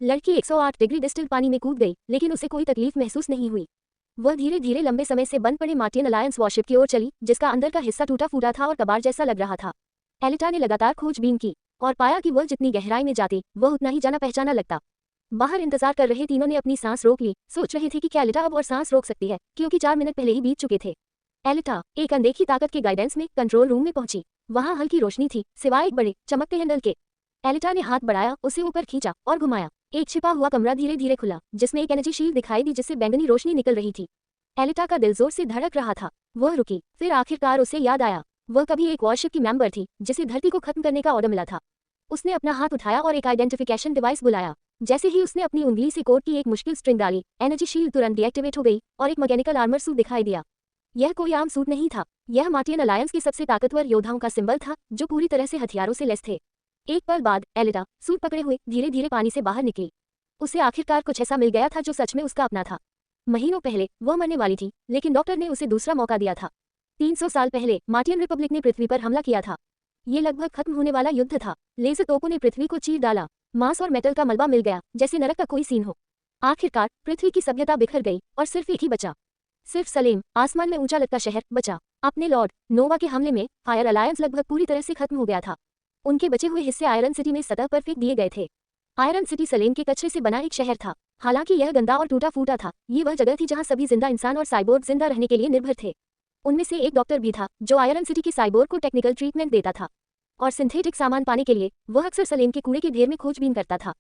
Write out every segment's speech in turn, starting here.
लड़की 108 degree distil पानी में कूद गई, लेकिन उसे कोई तकलीफ महसूस नहीं हुई। वह धीरे धीरे लंबे समय से बंद पड़े मार्टियन अलायंस वॉरशिप की ओर चली, जिसका अंदर का हिस्सा टूटा फूटा था और कबाड़ जैसा लग रहा था। एलिटा ने लगातार खोजबीन की और पाया कि वह जितनी गहराई में जाती, वह उतना ही जाना पहचाना लगता। बाहर इंतजार कर रहे तीनों ने अपनी सांस रोक ली, सोच रहे थे कि क्या एलिटा अब और सांस रोक सकती है, क्योंकि 4 मिनट पहले ही बीत चुके थे। एलिटा एक अनदेखी ताकत के गाइडेंस में कंट्रोल रूम में पहुंची। वहां हल्की रोशनी थी, सिवाय एक बड़े चमकते हैंडल के। एलिटा ने हाथ बढ़ाया, उसे ऊपर खींचा और घुमाया। एक छिपा हुआ कमरा धीरे धीरे खुला, जिसमें एक एनर्जी शील्ड दिखाई दी, जिससे बैंगनी रोशनी निकल रही थी। एलिटा का दिल जोर से धड़क रहा था। वह रुकी, फिर आखिरकार उसे याद आया, वह कभी एक वॉरशिप की मेंबर थी जिसे धरती को खत्म करने का ऑर्डर मिला था। उसने अपना हाथ उठाया और एक आइडेंटिफिकेशन डिवाइस बुलाया। जैसे ही उसने अपनी उंगली से कोड की एक मुश्किल स्ट्रिंग डाली, एनर्जी शील्ड तुरंत डीएक्टिवेट हो गई और एक मैकेनिकल आर्मर सूट दिखाई दिया। यह कोई आम सूट नहीं था, यह मार्टियन अलायंस के सबसे ताकतवर योद्धाओं का सिंबल था, जो पूरी तरह से हथियारों से लैस थे। एक पल बाद एलिटा सूट पकड़े हुए धीरे धीरे पानी से बाहर निकली। उसे आखिरकार कुछ ऐसा मिल गया था जो सच में उसका अपना था। महीनों पहले वह मरने वाली थी, लेकिन डॉक्टर ने उसे दूसरा मौका दिया था। 300 साल पहले मार्टियन रिपब्लिक ने पृथ्वी पर हमला किया था। ये लगभग खत्म होने वाला युद्ध था। लेजर तोपों ने पृथ्वी को चीर डाला, मांस और मेटल का मलबा मिल गया, जैसे नरक का कोई सीन हो। आखिरकार पृथ्वी की सभ्यता बिखर गई और सिर्फ एक ही बचा। सिर्फ सलेम, आसमान में ऊंचा लगता शहर, बचा। अपने लॉर्ड नोवा के हमले में फायर अलायंस लगभग पूरी तरह से खत्म हो गया था। उनके बचे हुए हिस्से आयरन सिटी में सतह पर फेंक दिए गए थे। आयरन सिटी सलेम के कचरे से बना एक शहर था। हालांकि यह गंदा और टूटा फूटा था, ये वह जगह थी जहां सभी जिंदा इंसान और साइबोर्ग जिंदा रहने के लिए निर्भर थे। उनमें से एक डॉक्टर भी था, जो आयरन सिटी के साइबोर्ग को टेक्निकल ट्रीटमेंट देता था और सिंथेटिक सामान पाने के लिए वह अक्सर सलेम के कूड़े के ढेर में खोजबीन करता था।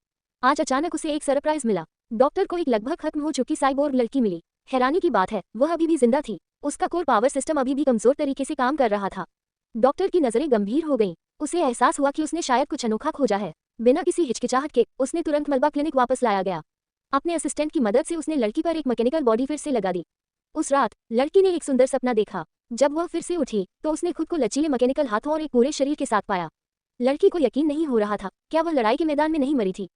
आज अचानक उसे एक सरप्राइज मिला। डॉक्टर को एक लगभग खत्म हो चुकी साइबोर्ग लड़की मिली। हैरानी की बात है, वह अभी भी जिंदा थी। उसका कोर पावर सिस्टम अभी भी कमजोर तरीके से काम कर रहा था। डॉक्टर की नजरें गंभीर हो गईं। उसे एहसास हुआ कि उसने शायद कुछ अनोखा खोजा है। बिना किसी हिचकिचाहट के उसने तुरंत मलबा क्लिनिक वापस लाया गया। अपने असिस्टेंट की मदद से उसने लड़की पर एक मैकेनिकल बॉडी फिर से लगा दी। उस रात लड़की ने एक सुंदर सपना देखा। जब वह फिर से उठी तो उसने खुद को लचीले मैकेनिकल हाथों और एक पूरे शरीर के साथ पाया। लड़की को यकीन नहीं हो रहा था, क्या वह लड़ाई के मैदान में नहीं मरी थी?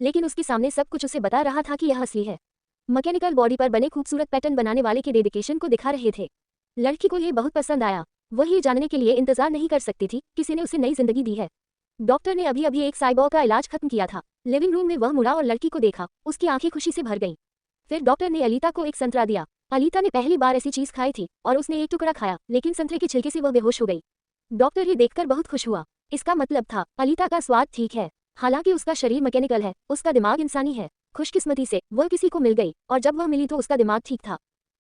लेकिन उसके सामने सब कुछ उसे बता रहा था कि यह असली है। मैकेनिकल बॉडी पर बने खूबसूरत पैटर्न बनाने वाले के डेडिकेशन को दिखा रहे थे। लड़की को यह बहुत पसंद आया। वह ये जानने के लिए इंतजार नहीं कर सकती थी, किसी ने उसे नई जिंदगी दी है। डॉक्टर ने अभी अभी एक साइबोर्ग का इलाज खत्म किया था। लिविंग रूम में वह मुड़ा और लड़की को देखा। उसकी आंखें खुशी से भर गईं। फिर डॉक्टर ने अलीता को एक संतरा दिया। अलीता ने पहली बार ऐसी चीज खाई थी और उसने एक टुकड़ा खाया, लेकिन संतरे के छिलके से वह बेहोश हो गई। डॉक्टर ये देखकर बहुत खुश हुआ। इसका मतलब था अलीता का स्वाद ठीक है। हालांकि उसका शरीर मैकेनिकल है, उसका दिमाग इंसानी है। खुशकिस्मती से वह किसी को मिल गई और जब वह मिली तो उसका दिमाग ठीक था।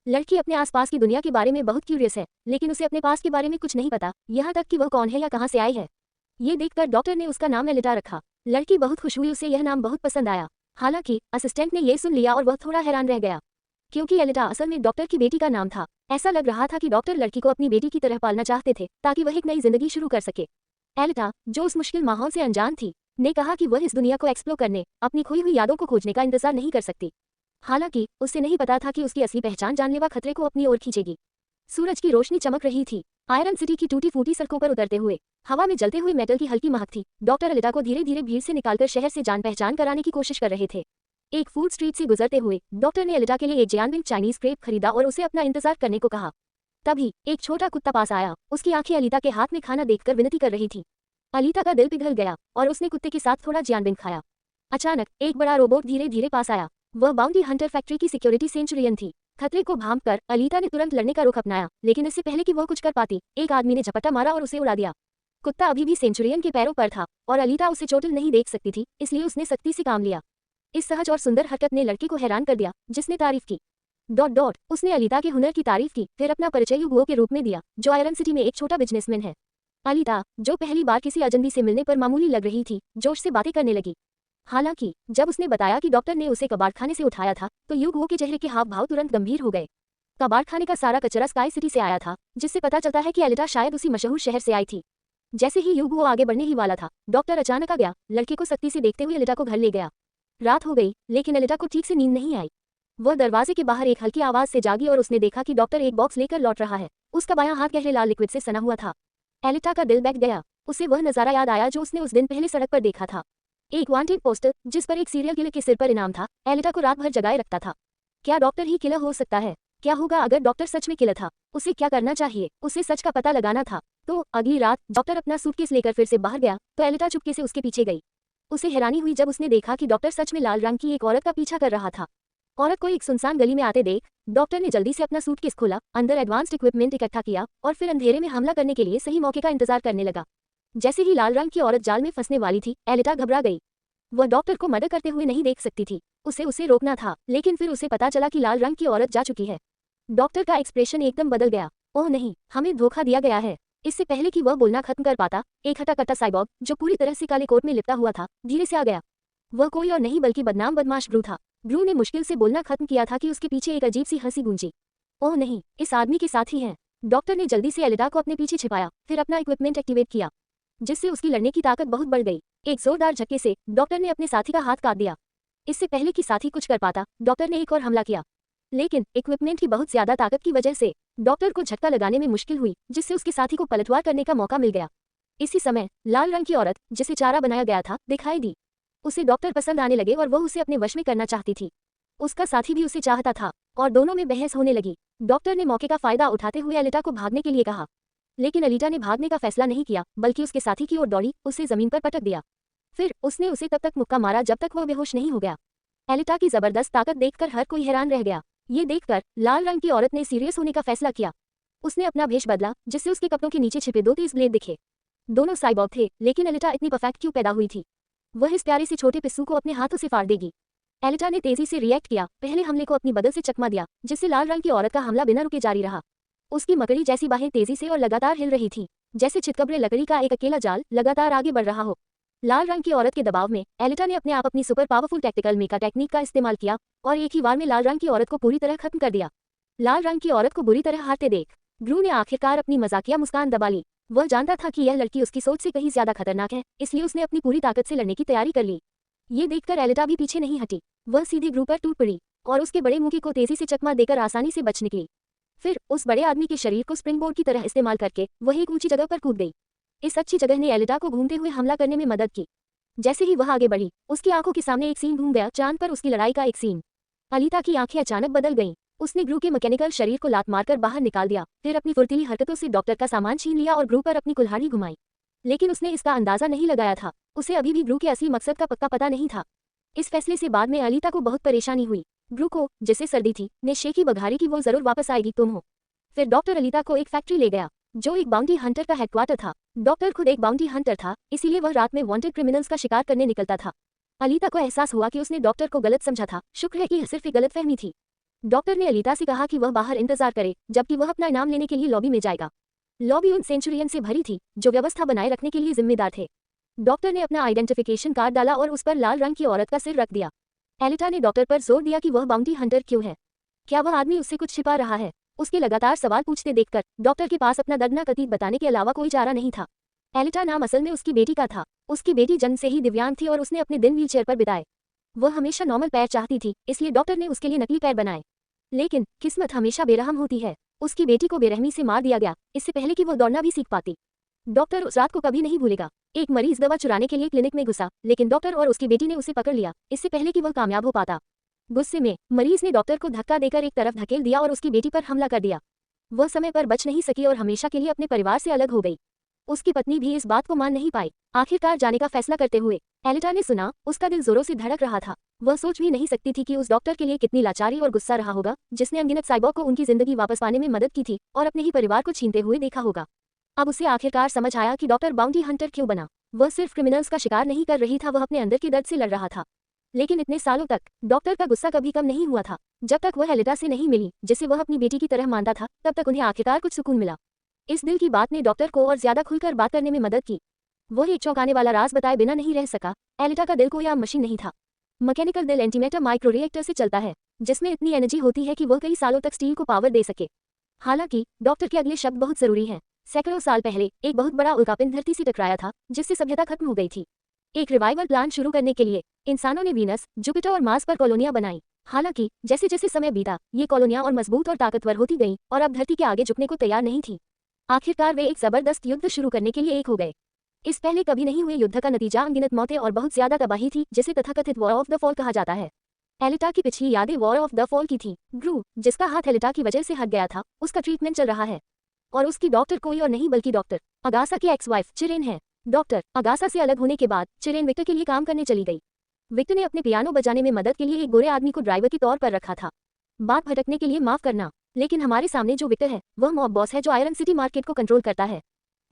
लड़की अपने आसपास की दुनिया के बारे में बहुत क्यूरियस है, लेकिन उसे अपने पास के बारे में कुछ नहीं पता, यहाँ तक कि वह कौन है या कहाँ से आई है। ये देखकर डॉक्टर ने उसका नाम एलिटा रखा। लड़की बहुत खुश हुई, उसे यह नाम बहुत पसंद आया। हालांकि असिस्टेंट ने यह सुन लिया और वह थोड़ा हैरान रह गया, क्योंकि एलिटा असल में डॉक्टर की बेटी का नाम था। ऐसा लग रहा था कि डॉक्टर लड़की को अपनी बेटी की तरह पालना चाहते थे, ताकि वह एक नई जिंदगी शुरू कर सके। एलिटा, जो उस मुश्किल माहौल से अनजान थी, ने कहा कि वह इस दुनिया को एक्सप्लोर करने, अपनी खोई हुई यादों को खोजने का इंतजार नहीं कर सकती। हालांकि उसे नहीं पता था कि उसकी असली पहचान जानलेवा खतरे को अपनी ओर खींचेगी। सूरज की रोशनी चमक रही थी। आयरन सिटी की टूटी फूटी सड़कों पर उतरते हुए हवा में जलते हुए मेटल की हल्की महक थी। डॉक्टर एलिटा को धीरे धीरे भीड़ से निकालकर शहर से जान पहचान कराने की कोशिश कर रहे थे। एक फूड स्ट्रीट से गुजरते हुए डॉक्टर ने एलिटा के लिए एक जियानबिंग चाइनीज क्रेप खरीदा और उसे अपना इंतजार करने को कहा। तभी एक छोटा कुत्ता पास आया। उसकी आंखें अलीता के हाथ में खाना देखकर विनती कर रही थी। अलीता का दिल पिघल गया और उसने कुत्ते के साथ थोड़ा जियानबिंग खाया। अचानक एक बड़ा रोबोट धीरे धीरे पास आया। वह बाउंटी हंटर फैक्ट्री की सिक्योरिटी सेंचुरियन थी। खतरे को भांपकर अलीता ने तुरंत लड़ने का रुख अपनाया, लेकिन इससे पहले कि वह कुछ कर पाती, एक आदमी ने झपट्टा मारा और उसे उड़ा दिया। कुत्ता अभी भी सेंचुरियन के पैरों पर था और अलीता उसे चोटिल नहीं देख सकती थी, इसलिए उसने सख्ती से काम लिया। इस सहज और सुंदर हरकत ने लड़की को हैरान कर दिया, जिसने तारीफ की। उसने अलीता के हुनर की तारीफ की, फिर अपना परिचय युगुओ के रूप में दिया, जो आयरन सिटी में एक छोटा बिजनेसमैन है। अलीता, जो पहली बार किसी अजनबी से मिलने पर मामूली लग रही थी, जोश से बातें करने लगी। हालांकि जब उसने बताया कि डॉक्टर ने उसे कबाड़खाने से उठाया था, तो युगुओ के चेहरे के हाव भाव तुरंत गंभीर हो गए। कबाड़खाने का सारा कचरा स्काई सिटी से आया था, जिससे पता चलता है कि अलीता शायद उसी मशहूर शहर से आई थी। जैसे ही युगुओ आगे बढ़ने ही वाला था, डॉक्टर अचानक आ गया। लड़की को सख्ती से देखते हुए अलीता को घर ले गया। रात हो गई, लेकिन अलीता को ठीक से नींद नहीं आई। वह दरवाजे के बाहर एक हल्की आवाज से जागी और उसने देखा कि डॉक्टर एक बॉक्स लेकर लौट रहा है। उसका बायां हाथ गहरे लाल लिक्विड से सना हुआ था। एलिटा का दिल बैठ गया। उसे वह नजारा याद आया जो उसने उस दिन पहले सड़क पर देखा था। एक वांटेड पोस्टर जिस पर एक सीरियल किलर के सिर पर इनाम था, एलिटा को रात भर जगाए रखता था। क्या डॉक्टर ही किलर हो सकता है? क्या होगा अगर डॉक्टर सच में किलर था? उसे क्या करना चाहिए? उसे सच का पता लगाना था। तो अगली रात डॉक्टर अपना सूटकेस लेकर फिर से बाहर गया, तो एलिटा चुपके से उसके पीछे गई। उसे हैरानी हुई जब उसने देखा कि डॉक्टर सच में लाल रंग की एक औरत का पीछा कर रहा था। औरत को एक सुनसान गली में आते देख डॉक्टर ने जल्दी से अपना सूटकेस खोला, अंदर एडवांस्ड इक्विपमेंट इकट्ठा किया और फिर अंधेरे में हमला करने के लिए सही मौके का इंतजार करने लगा। जैसे ही लाल रंग की औरत जाल में फंसने वाली थी, एलिटा घबरा गई। वह डॉक्टर को मर्डर करते हुए नहीं देख सकती थी। उसे रोकना था, लेकिन फिर उसे पता चला कि लाल रंग की औरत जा चुकी है। डॉक्टर का एक्सप्रेशन एकदम बदल गया। ओह नहीं, हमें धोखा दिया गया है। इससे पहले कि वह बोलना खत्म कर पाता, एक हटा-कट्टा साइबॉग जो पूरी तरह से काले कोट में लिपटा हुआ था, धीरे से आ गया। वह कोई और नहीं बल्कि बदनाम बदमाश ब्रू था। ब्रू ने मुश्किल से बोलना खत्म किया था कि उसके पीछे एक अजीब सी हंसी गूंजी। ओह नहीं, इस आदमी के साथ ही है। डॉक्टर ने जल्दी से एलिटा को अपने पीछे छिपाया, फिर अपना इक्विपमेंट एक्टिवेट किया, जिससे उसकी लड़ने की ताकत बहुत बढ़ गई। एक जोरदार झटके से डॉक्टर ने अपने साथी का हाथ काट दिया। इससे पहले कि साथी कुछ कर पाता, डॉक्टर ने एक और हमला किया, लेकिन इक्विपमेंट की बहुत ज्यादा ताकत की वजह से डॉक्टर को झटका लगाने में मुश्किल हुई, जिससे उसके साथी को पलटवार करने का मौका मिल गया। इसी समय लाल रंग की औरत, जिसे चारा बनाया गया था, दिखाई दी। उसे डॉक्टर पसंद आने लगे और वह उसे अपने वश में करना चाहती थी। उसका साथी भी उसे चाहता था और दोनों में बहस होने लगी। डॉक्टर ने मौके का फायदा उठाते हुए अलिटा को भागने के लिए कहा, लेकिन अलिटा ने भागने का फैसला नहीं किया, बल्कि उसके साथी की ओर दौड़ी, उसे जमीन पर पटक दिया। फिर उसने उसे तब तक मुक्का मारा जब तक वह बेहोश नहीं हो गया। एलिटा की जबरदस्त ताकत देखकर हर कोई हैरान रह गया। ये देखकर लाल रंग की औरत ने सीरियस होने का फैसला किया। उसने अपना भेष बदला, जिससे उसके कपड़ों के नीचे छिपे 2 तेज ब्लेड दिखे। दोनों साइबॉग थे, लेकिन एलिटा इतनी परफेक्ट क्यों पैदा हुई थी? वह इस प्यारे से छोटे पिस्सू को अपने हाथों से फाड़ देगी। एलिटा ने तेजी से रिएक्ट किया, पहले हमले को अपनी बदल से चकमा दिया, जिससे लाल रंग की औरत का हमला बिना रुके जारी रहा। उसकी मकड़ी जैसी बाहें तेजी से और लगातार हिल रही थी, जैसे चितकबरे लकड़ी का एक अकेला जाल लगातार आगे बढ़ रहा हो। लाल रंग की औरत के दबाव में एलिटा ने अपने आप अपनी सुपर पावरफुल टैक्टिकल मेका टेक्निक का इस्तेमाल किया और एक ही बार में लाल रंग की औरत को पूरी तरह खत्म कर दिया। लाल रंग की औरत को बुरी तरह हारते देख ब्रू ने आखिरकार अपनी मजाकिया मुस्कान दबा ली। वह जानता था कि यह लड़की उसकी सोच से कहीं ज्यादा खतरनाक है, इसलिए उसने अपनी पूरी ताकत से लड़ने की तैयारी कर ली। ये देखकर एलिटा भी पीछे नहीं हटी। वह सीधे ब्रू पर टूट पड़ी और उसके बड़े मुंह को तेजी से चकमा देकर आसानी से बच निकली। फिर उस बड़े आदमी के शरीर को स्प्रिंग बोर्ड की तरह इस्तेमाल करके वह एक ऊंची जगह पर कूद गई। इस अच्छी जगह ने एलिटा को घूमते हुए हमला करने में मदद की। जैसे ही वह आगे बढ़ी, उसकी आंखों के सामने एक सीन घूम गया, चांद पर उसकी लड़ाई का एक सीन। अलिता की आंखें अचानक बदल गईं। उसने ग्रू के मैकेनिकल शरीर को लात मारकर बाहर निकाल दिया, फिर अपनी फुर्तीली हरकतों से डॉक्टर का सामान छीन लिया और ग्रू पर अपनी कुल्हाड़ी घुमाई। लेकिन उसने इसका अंदाजा नहीं लगाया था, उसे अभी भी ग्रू के असली मकसद का पक्का पता नहीं था। इस फैसले से बाद में अलिता को बहुत परेशानी हुई। ग्रू को, जिसे सर्दी थी, ने शेखी बघारी कि वो जरूर वापस आएगी, तुम हो। फिर डॉक्टर अलिता को एक फैक्ट्री ले गया, जो एक बाउंटी हंटर का हेडक्वार्टर था। डॉक्टर खुद एक बाउंटी हंटर था, इसीलिए वह रात में वांटेड क्रिमिनल्स का शिकार करने निकलता था। अलिता को एहसास हुआ कि उसने डॉक्टर को गलत समझा था। शुक्र है कि यह सिर्फ एक गलतफहमी थी। डॉक्टर ने अलिता से कहा कि वह बाहर इंतजार करे, जबकि वह अपना इनाम लेने के लिए लॉबी में जाएगा। लॉबी उन सेंचुरियन से भरी थी जो व्यवस्था बनाए रखने के लिए जिम्मेदार थे। डॉक्टर ने अपना आइडेंटिफिकेशन कार्ड डाला और उस पर लाल रंग की औरत का सिर रख दिया। एलिटा ने डॉक्टर पर जोर दिया कि वह बाउंटी हंटर क्यों है। क्या वह आदमी उससे कुछ छिपा रहा है? उसके लगातार सवाल पूछते देखकर डॉक्टर के पास अपना दर्दनाक अतीत बताने के अलावा कोई चारा नहीं था। एलिटा नाम असल में उसकी बेटी का था। उसकी बेटी जन्म से ही दिव्यांग थी और उसने अपने दिन व्हीलचेयर पर बिताए। वह हमेशा नॉर्मल पैर चाहती थी, इसलिए डॉक्टर ने उसके लिए नकली पैर बनाए। लेकिन किस्मत हमेशा बेरहम होती है। उसकी बेटी को बेरहमी से मार दिया गया, इससे पहले कि वो दौड़ना भी सीख पाती। डॉक्टर उस रात को कभी नहीं भूलेगा। एक मरीज दवा चुराने के लिए क्लिनिक में घुसा, लेकिन डॉक्टर और उसकी बेटी ने उसे पकड़ लिया, इससे पहले कि वह कामयाब हो पाता। गुस्से में मरीज ने डॉक्टर को धक्का देकर एक तरफ धकेल दिया और उसकी बेटी पर हमला कर दिया। वह समय पर बच नहीं सकी और हमेशा के लिए अपने परिवार से अलग हो गई। उसकी पत्नी भी इस बात को मान नहीं पाई। आखिरकार जाने का फैसला करते हुए एलिटा ने सुना, उसका दिल जोरों से धड़क रहा था। वह सोच भी नहीं सकती थी कि उस डॉक्टर के लिए कितनी लाचारी और गुस्सा रहा होगा, जिसने अनगिनत साइबॉग को उनकी जिंदगी वापस पाने में मदद की थी और अपने ही परिवार को छीनते हुए देखा होगा। अब उसे आखिरकार समझ आया कि डॉक्टर बाउंटी हंटर क्यों बना। वह सिर्फ क्रिमिनल्स का शिकार नहीं कर रही था, वह अपने अंदर के दर्द से लड़ रहा था। लेकिन इतने सालों तक डॉक्टर का गुस्सा कभी कम नहीं हुआ था। जब तक वह एलिटा से नहीं मिली, जिसे वह अपनी बेटी की तरह मानता था, तब तक उन्हें आखिरकार कुछ सुकून मिला। इस दिल की बात ने डॉक्टर को और ज्यादा खुलकर बात करने में मदद की। वह एक चौंकाने वाला राज बताए बिना नहीं रह सका। एलिटा का दिल कोई आम मशीन नहीं था। मैकेनिकल दिल एंटीमेटर माइक्रो रिएक्टर से चलता है, जिसमें इतनी एनर्जी होती है कि वह कई सालों तक स्टील को पावर दे सके। हालांकि डॉक्टर के अगले शब्द बहुत जरूरी हैं। सैकड़ों साल पहले एक बहुत बड़ा उल्कापिंड धरती से टकराया था, जिससे सभ्यता खत्म हो गई थी। एक रिवाइवल प्लान शुरू करने के लिए इंसानों ने वीनस, जुपिटर और मार्स पर कॉलोनियां बनाई। हालांकि जैसे जैसे समय बीता, ये कॉलोनियां और मजबूत और ताकतवर होती गईं और अब धरती के आगे झुकने को तैयार नहीं थी। आखिरकार वे एक जबरदस्त युद्ध शुरू करने के लिए एक हो गए। इस पहले कभी नहीं हुए युद्ध का नतीजा अनगिनत मौतें और बहुत ज्यादा तबाही थी, जिसे तथाकथित वॉर ऑफ द फॉल कहा जाता है। एलिटा की पिछली यादें वॉर ऑफ द फॉल की थी। ग्रू, जिसका हाथ एलिटा की वजह से हट गया था, उसका ट्रीटमेंट चल रहा है और उसकी डॉक्टर कोई और नहीं बल्कि डॉक्टर अगासा की एक्स वाइफ चिरेन है। डॉक्टर अगासा से अलग होने के बाद चिरेन विक्टर के लिए काम करने चली गई। विक्टर ने अपने पियानो बजाने में मदद के लिए एक गोरे आदमी को ड्राइवर के तौर पर रखा था। बात भटकने के लिए माफ करना, लेकिन हमारे सामने जो विक्टर है वह मॉब बॉस है जो आयरन सिटी मार्केट को कंट्रोल करता है।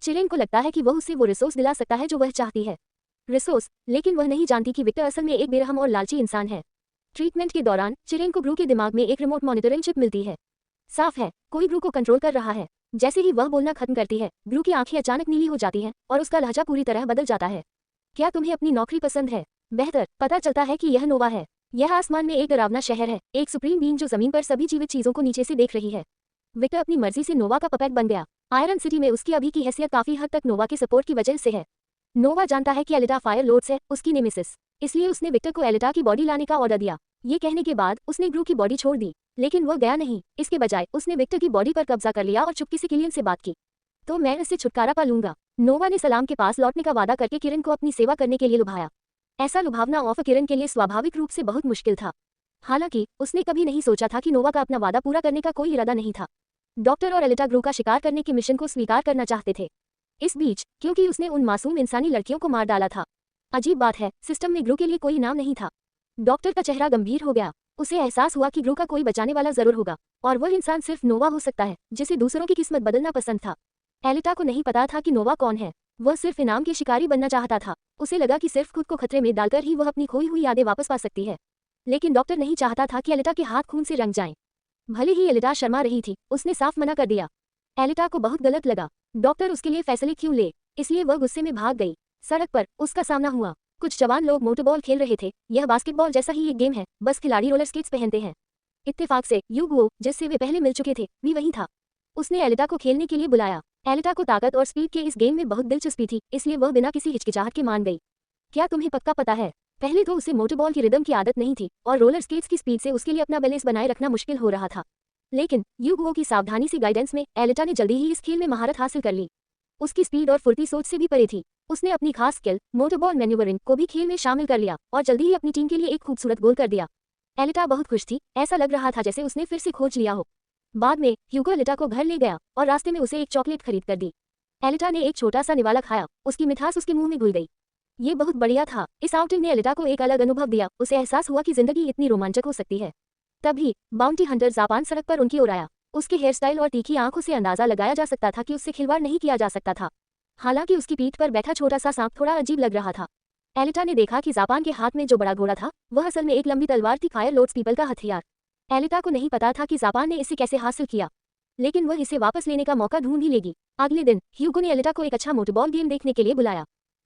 चिरेन को लगता है कि वह उसे वो रिसोर्स दिला सकता है जो वह चाहती है। रिसोर्स, लेकिन वह नहीं जानती कि विक्टर असल में एक बेरहम और लालची इंसान है। ट्रीटमेंट के दौरान चिरेन को ग्रू के दिमाग में एक रिमोट मॉनिटरिंग चिप मिलती है। साफ है, कोई ग्रू को कंट्रोल कर रहा है। जैसे ही वह बोलना खत्म करती है, ग्रू की आंखें अचानक नीली हो जाती हैं और उसका लहजा पूरी तरह बदल जाता है। क्या तुम्हें अपनी नौकरी पसंद है? बेहतर। पता चलता है कि यह नोवा है। यह आसमान में एक डरावना शहर है, एक सुप्रीम बीइंग जो जमीन पर सभी जीवित चीजों को नीचे से देख रही है। विक्टर अपनी मर्जी से नोवा का पपेट बन गया। आयरन सिटी में उसकी अभी की हैसियत काफी हद तक नोवा के सपोर्ट की वजह से है। नोवा जानता है कि एलिटा फायर लॉर्ड्स है उसकी नेमेसिस, इसलिए उसने विक्टर को एलिटा की बॉडी लाने का ऑर्डर दिया। ये कहने के बाद उसने ग्रू की बॉडी छोड़ दी, लेकिन वह गया नहीं। इसके बजाय उसने विक्टर की बॉडी पर कब्जा कर लिया और चुपके से किलियन से बात की। तो मैं इससे छुटकारा पा लूंगा। नोवा ने सलाम के पास लौटने का वादा करके किरण को अपनी सेवा करने के लिए लुभाया। ऐसा लुभावना ऑफर किरण के लिए स्वाभाविक रूप से बहुत मुश्किल था। हालांकि उसने कभी नहीं सोचा था कि नोवा का अपना वादा पूरा करने का कोई इरादा नहीं था। डॉक्टर और एलिटा ग्रू का शिकार करने के मिशन को स्वीकार करना चाहते थे। इस बीच क्योंकि उसने उन मासूम इंसानी लड़कियों को मार डाला था। अजीब बात है, सिस्टम में ग्रू के लिए कोई इनाम नहीं था। डॉक्टर का चेहरा गंभीर हो गया। उसे एहसास हुआ कि ग्रू का कोई बचाने वाला जरूर होगा, और वह इंसान सिर्फ नोवा हो सकता है जिसे दूसरों की किस्मत बदलना पसंद था। एलिटा को नहीं पता था कि नोवा कौन है। वह सिर्फ इनाम के शिकारी बनना चाहता था। उसे लगा कि सिर्फ खुद को खतरे में डालकर ही वह अपनी खोई हुई यादें वापस पा सकती है। लेकिन डॉक्टर नहीं चाहता था कि एलिटा के हाथ खून से रंग जाएं। भले ही एलिटा शर्मा रही थी, उसने साफ मना कर दिया। एलिटा को बहुत गलत लगा। डॉक्टर उसके लिए फैसले क्यों ले, इसलिए वह गुस्से में भाग गई। सड़क पर उसका सामना हुआ। कुछ जवान लोग मोटरबॉल खेल रहे थे। यह बास्केटबॉल जैसा ही एक गेम है, बस खिलाड़ी रोलर स्केट्स पहनते हैं। इत्तेफाक से युगो, जिससे वे पहले मिल चुके थे, भी वही था। उसने एलिटा को खेलने के लिए बुलाया। एलिटा को ताकत और स्पीड के इस गेम में बहुत दिलचस्पी थी, इसलिए वह बिना किसी हिचकिचाहट के मान गई। क्या तुम्हें पक्का पता है? पहले तो उसे मोटरबॉल की रिदम की आदत नहीं थी और रोलर स्केट्स की स्पीड से उसके लिए अपना बैलेंस बनाए रखना मुश्किल हो रहा था। लेकिन युगो की सावधानी से गाइडेंस में एलिटा ने जल्दी ही इस खेल में महारत हासिल कर ली। उसकी स्पीड और फुर्ती सोच से भी परे थी। उसने अपनी खास स्किल मोटरबॉल मैन्यूवरिंग को भी खेल में शामिल कर लिया और जल्दी ही अपनी टीम के लिए एक खूबसूरत गोल कर दिया। एलिटा बहुत खुश थी, ऐसा लग रहा था जैसे उसने फिर से खोज लिया हो। बाद में ह्यूगो एलिटा को घर ले गया और रास्ते में उसे एक चॉकलेट खरीद कर दी। एलिटा ने एक छोटा सा निवाला खाया, उसकी मिठास उसके मुंह में घुल गई। ये बहुत बढ़िया था। इस आउटिंग ने एलिटा को एक अलग अनुभव दिया। उसे एहसास हुआ कि जिंदगी इतनी रोमांचक हो सकती है। तभी बाउंटी हंटर जापान सड़क पर उनकी ओर आया। उसके हेयर स्टाइल और तीखी आंखों से अंदाजा लगाया जा सकता था कि उससे खिलवाड़ नहीं किया जा सकता था। हालांकि उसकी पीठ पर बैठा छोटा सा सांप थोड़ा अजीब लग रहा था। एलिटा ने देखा कि जापान के हाथ में जो बड़ा घोड़ा था वह असल में एक लंबी तलवार थी, फायर लॉर्ड्स पीपल का हथियार। एलिटा को नहीं पता था कि जापान ने इसे कैसे हासिल किया, लेकिन वह इसे वापस लेने का मौका ढूंढ ही लेगी। अगले दिन ह्यूगो ने एलिटा को एक अच्छा मोटरबॉल गेम देखने के लिए बुलाया।